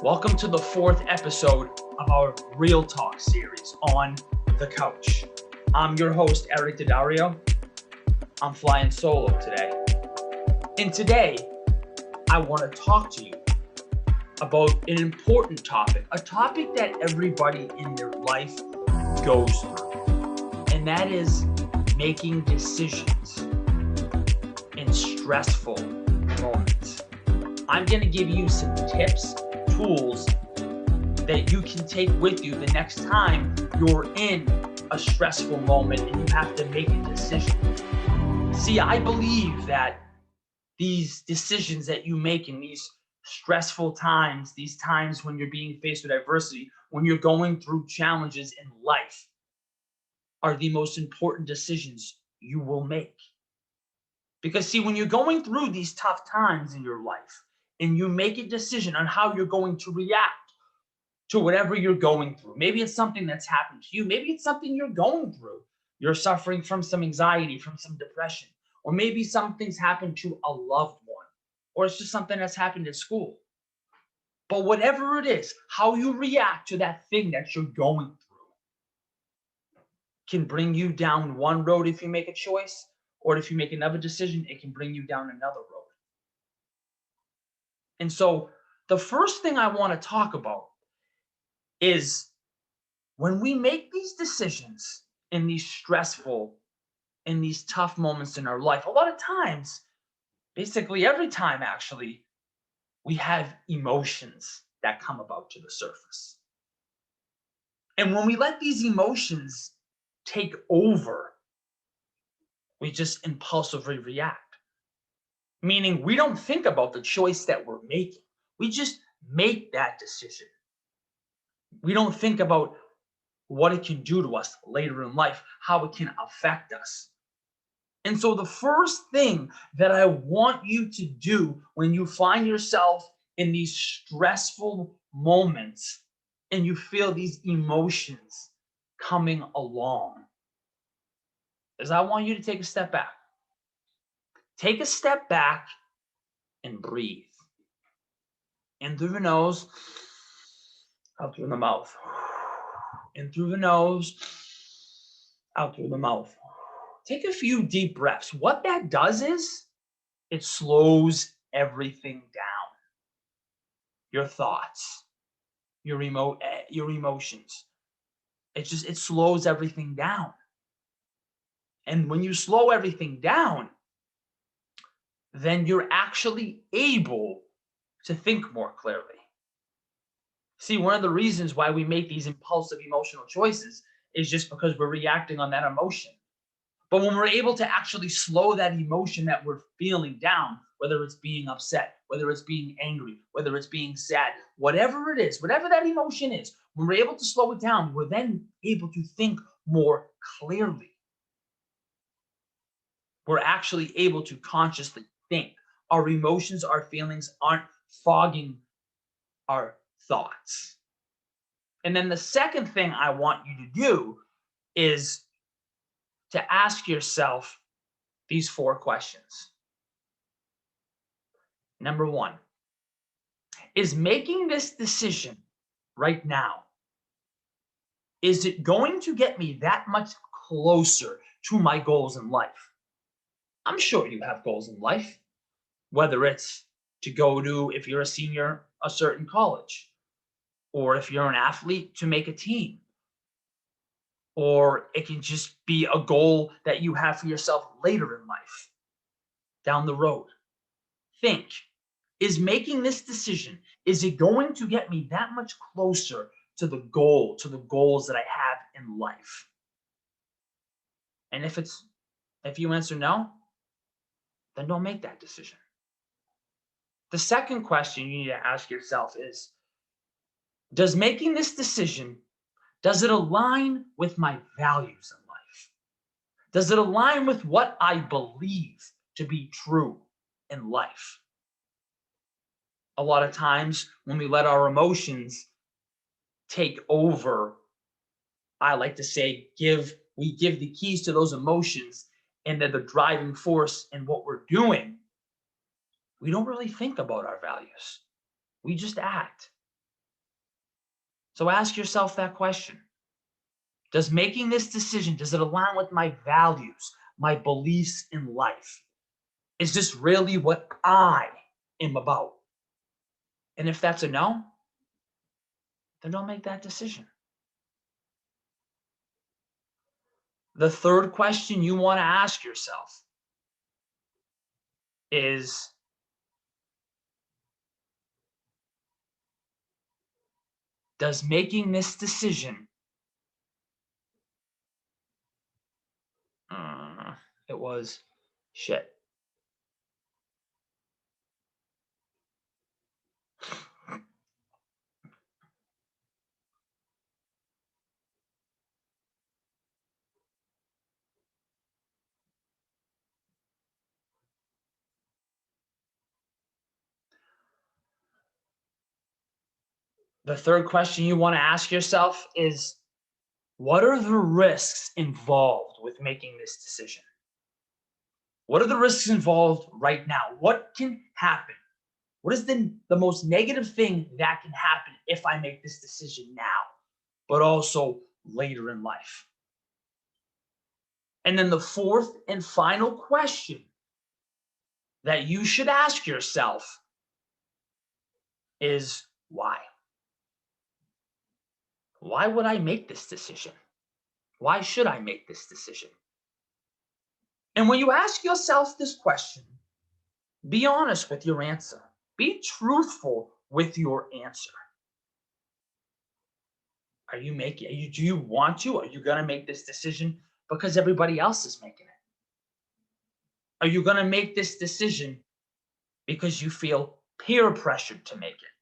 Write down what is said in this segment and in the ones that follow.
Welcome to the fourth episode of our Real Talk series on the couch. I'm your host, Eric Daddario. I'm flying solo today. And today, I want to talk to you about an important topic, a topic that everybody in their life goes through. And that is making decisions in stressful moments. I'm going to give you some tips, tools that you can take with you the next time you're in a stressful moment and you have to make a decision. See, I believe that these decisions that you make in these stressful times, these times when you're being faced with adversity, when you're going through challenges in life, are the most important decisions you will make. Because see, when you're going through these tough times in your life and you make a decision on how you're going to react to whatever you're going through, maybe it's something that's happened to you, maybe it's something you're going through. You're suffering from some anxiety, from some depression, or maybe something's happened to a loved one, or it's just something that's happened at school. But whatever it is, how you react to that thing that you're going through can bring you down one road if you make a choice, or if you make another decision, it can bring you down another road. And so the first thing I want to talk about is when we make these decisions in these stressful, in these tough moments in our life, a lot of times, basically every time actually, we have emotions that come about to the surface. And when we let these emotions take over, we just impulsively react. Meaning we don't think about the choice that we're making. We just make that decision. We don't think about what it can do to us later in life, how it can affect us. And so the first thing that I want you to do when you find yourself in these stressful moments and you feel these emotions coming along is I want you to take a step back. Take a step back and breathe. In through the nose, out through the mouth. In through the nose, out through the mouth. Take a few deep breaths. What that does is it slows everything down. Your thoughts, your emotions. It slows everything down. And when you slow everything down, then you're actually able to think more clearly. See, one of the reasons why we make these impulsive emotional choices is just because we're reacting on that emotion. But when we're able to actually slow that emotion that we're feeling down, whether it's being upset, whether it's being angry, whether it's being sad, whatever it is, whatever that emotion is, when we're able to slow it down, we're then able to think more clearly. We're actually able to consciously think. Our emotions, our feelings aren't fogging our thoughts. And then the second thing I want you to do is to ask yourself these 4 questions. Number 1, is making this decision right now, is it going to get me that much closer to my goals in life? I'm sure you have goals in life, whether it's to go to, if you're a senior, a certain college, or if you're an athlete, to make a team, or it can just be a goal that you have for yourself later in life, down the road. Think, is making this decision, is it going to get me that much closer to the goal, to the goals that I have in life? And if you answer no, then don't make that decision. The second question you need to ask yourself is, does making this decision, does it align with my values in life? Does it align with what I believe to be true in life? A lot of times when we let our emotions take over, I like to say, we give the keys to those emotions and they're the driving force in what we're doing. We don't really think about our values. We just act. So ask yourself that question. Does making this decision, does it align with my values, my beliefs in life? Is this really what I am about? And if that's a no, then don't make that decision. The third question you want to ask yourself is, does making this decision, it was shit. The third question you want to ask yourself is, what are the risks involved with making this decision? What are the risks involved right now? What can happen? What is the most negative thing that can happen if I make this decision now, but also later in life? And then the fourth and final question that you should ask yourself is, why? Why would I make this decision? Why should I make this decision? And when you ask yourself this question, be honest with your answer. Be truthful with your answer. Do you want to? Are you going to make this decision because everybody else is making it? Are you going to make this decision because you feel peer pressured to make it?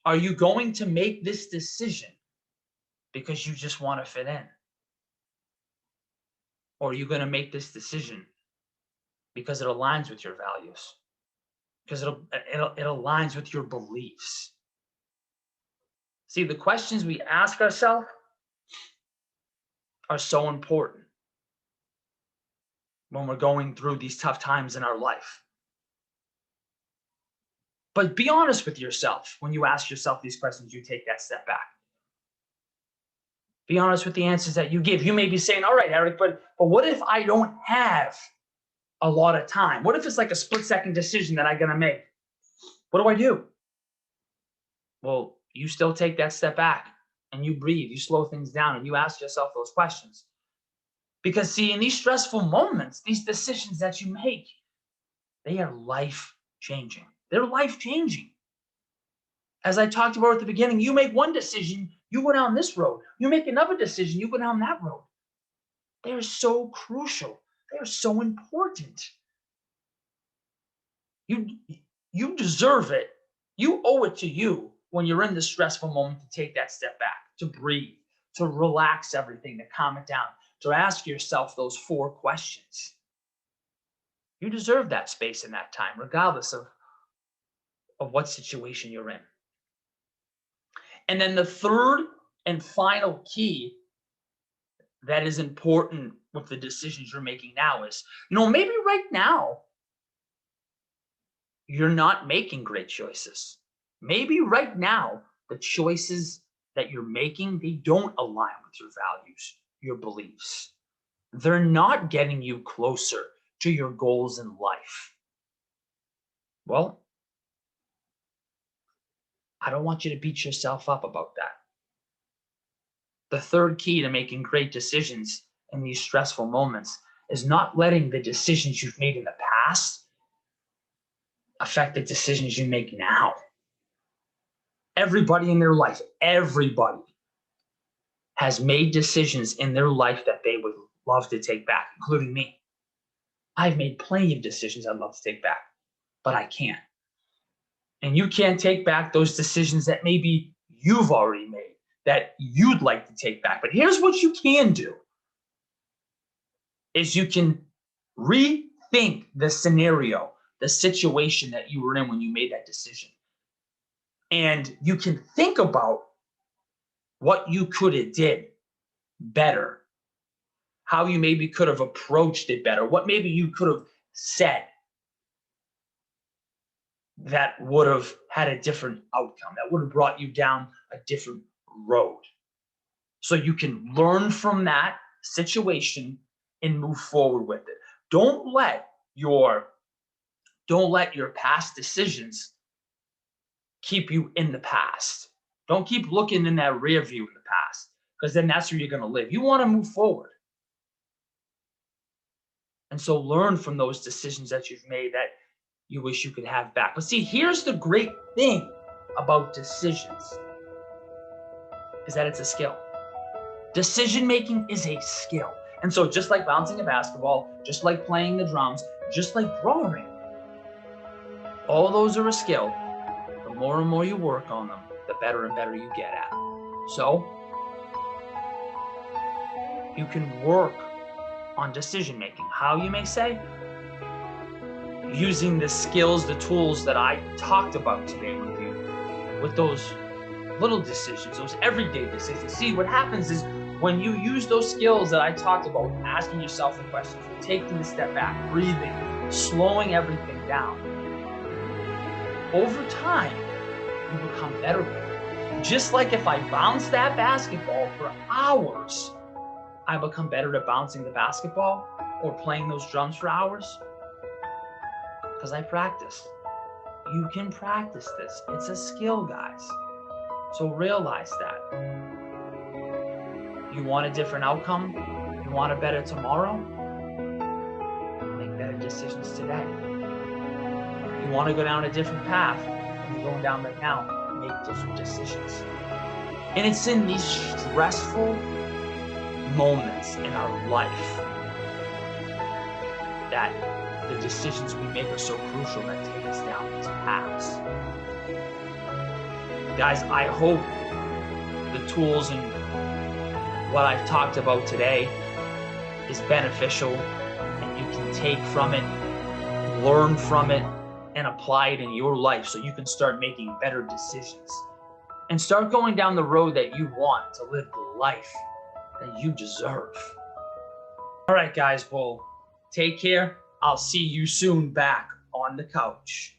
Are you going to make this decision because you just want to fit in? Or are you going to make this decision because it aligns with your values? Because it aligns with your beliefs? See, the questions we ask ourselves are so important when we're going through these tough times in our life. But be honest with yourself when you ask yourself these questions, you take that step back. Be honest with the answers that you give. You may be saying, all right, Eric, but what if I don't have a lot of time? What if it's like a split-second decision that I'm going to make? What do I do? Well, you still take that step back and you breathe, you slow things down, and you ask yourself those questions. Because see, in these stressful moments, these decisions that you make, they are life-changing. They're life-changing. As I talked about at the beginning, you make one decision, you go down this road. You make another decision, you go down that road. They are so crucial. They are so important. You deserve it. You owe it to you when you're in this stressful moment to take that step back, to breathe, to relax everything, to calm it down, to ask yourself those 4 questions. You deserve that space and that time, regardless of what situation you're in. And then the third and final key that is important with the decisions you're making now is, maybe right now you're not making great choices. Maybe right now the choices that you're making, they don't align with your values, your beliefs. They're not getting you closer to your goals in life. Well, I don't want you to beat yourself up about that. The third key to making great decisions in these stressful moments is not letting the decisions you've made in the past affect the decisions you make now. Everybody in their life, everybody has made decisions in their life that they would love to take back, including me. I've made plenty of decisions I'd love to take back, but I can't. And you can't take back those decisions that maybe you've already made that you'd like to take back. But here's what you can do is you can rethink the scenario, the situation that you were in when you made that decision. And you can think about what you could have did better, how you maybe could have approached it better, what maybe you could have said. that would have had a different outcome, that would have brought you down a different road. So you can learn from that situation and move forward with it. Don't let your past decisions keep you in the past. Don't keep looking in that rear view in the past, because then that's where you're going to live. You want to move forward. And so learn from those decisions that you've made that you wish you could have back. But see, here's the great thing about decisions is that it's a skill. Decision making is a skill. And so just like bouncing a basketball, just like playing the drums, just like drawing, all those are a skill. The more and more you work on them, the better and better you get at it. So you can work on decision making. How, you may say? Using the skills, the tools that I talked about today with you, with those little decisions, those everyday decisions. See, what happens is when you use those skills that I talked about, asking yourself the questions, taking a step back, breathing, slowing everything down, over time, you become better with it. Just like if I bounce that basketball for hours, I become better at bouncing the basketball or playing those drums for hours because I practice. You can practice this. It's a skill, guys. So realize that. You want a different outcome? You want a better tomorrow? Make better decisions today. You want to go down a different path than you're going down right now? Make different decisions. And it's in these stressful moments in our life that the decisions we make are so crucial that take us down these paths. Guys, I hope the tools and what I've talked about today is beneficial and you can take from it, learn from it, and apply it in your life so you can start making better decisions and start going down the road that you want to live the life that you deserve. All right, guys, well, take care. I'll see you soon back on the couch.